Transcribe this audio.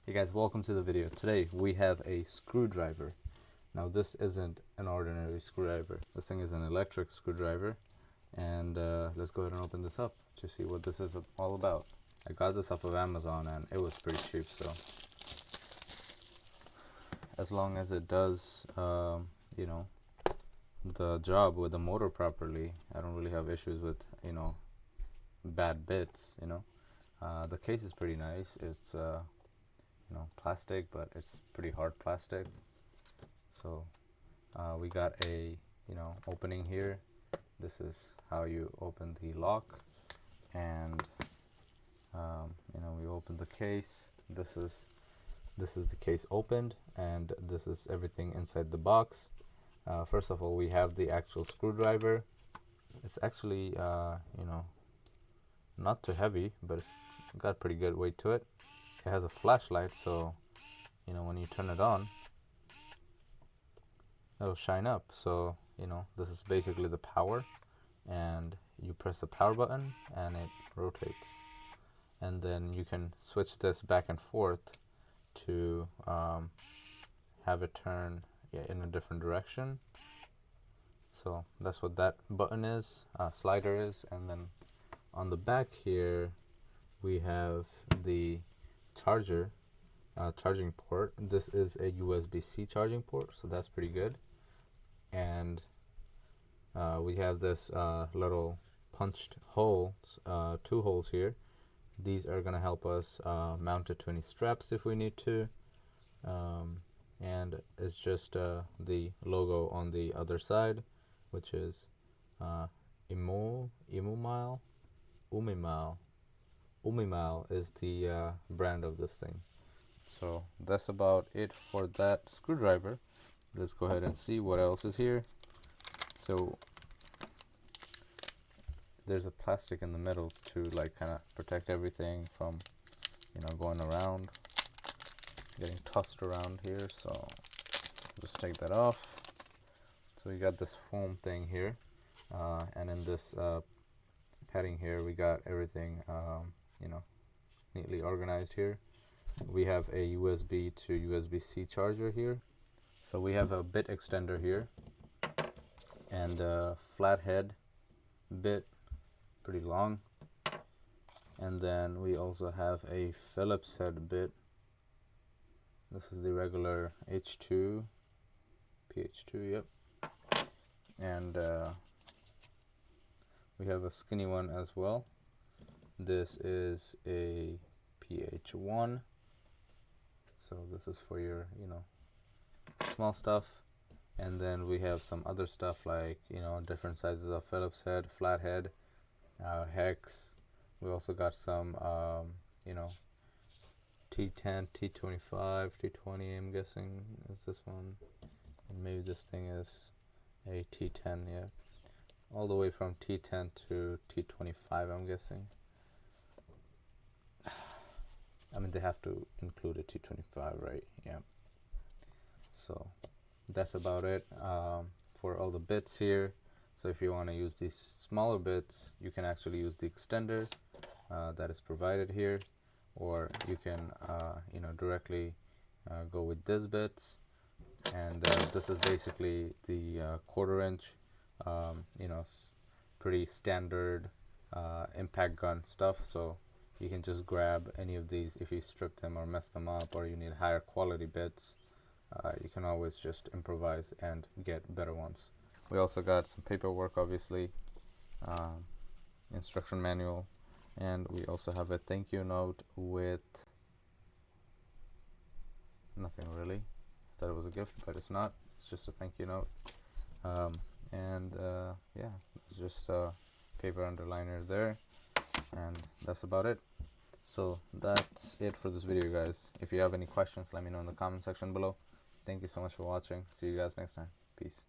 Hey guys, welcome to the video. Today we have a screwdriver. Now this isn't an ordinary screwdriver. This thing is an electric screwdriver, and let's go ahead and open this up to see what this is all about. I got this off of Amazon and it was pretty cheap, so as long as it does you know, the job with the motor properly, I don't really have issues with bad bits. The case is pretty nice. It's plastic, but it's pretty hard plastic. So we got a opening here. This is how you open the lock, and we open the case. This is the case opened, and this is everything inside the box. First of all, we have the actual screwdriver. It's actually not too heavy, but it's got pretty good weight to it. It has a flashlight, so when you turn it on, it'll shine up. So this is basically the power, and you press the power button and it rotates, and then you can switch this back and forth to have it turn in a different direction. So that's what that button is, slider is. And then on the back here we have the charger, charging port. This is a USB-C charging port, so that's pretty good. And we have this little punched holes, 2 holes here. These are gonna help us mount it to any straps if we need to. And it's just the logo on the other side, which is Umimile is the brand of this thing. So that's about it for that screwdriver. Let's go ahead and see what else is here. So there's a plastic in the middle to kind of protect everything from going around, getting tossed around here. So just take that off. So we got this foam thing here, and in this padding here we got everything neatly organized here. We have a USB to USB-C charger here. So we have a bit extender here and a flathead bit, pretty long. And then we also have a Phillips head bit. This is the regular H2, PH2, yep. And we have a skinny one as well. This is a PH1. So this is for your small stuff. And then we have some other stuff like different sizes of Phillips head, flathead, hex. We also got some T10, T25, T20, I'm guessing is this one, and maybe this thing is a T10, yeah, all the way from T10 to T25, I'm guessing. I mean, they have to include a T25, right? Yeah. So that's about it for all the bits here. So if you want to use these smaller bits, you can actually use the extender that is provided here, or you can directly go with these bits. And this is basically the 1/4 inch, pretty standard impact gun stuff. So you can just grab any of these. If you strip them or mess them up, or you need higher quality bits, you can always just improvise and get better ones. We also got some paperwork, obviously, instruction manual, and we also have a thank you note with nothing really. I thought it was a gift, but it's not. It's just a thank you note. Yeah, it's just a paper underliner there, and that's about it. So that's it for this video, guys. If you have any questions, let me know in the comment section below. Thank you so much for watching. See you guys next time. Peace.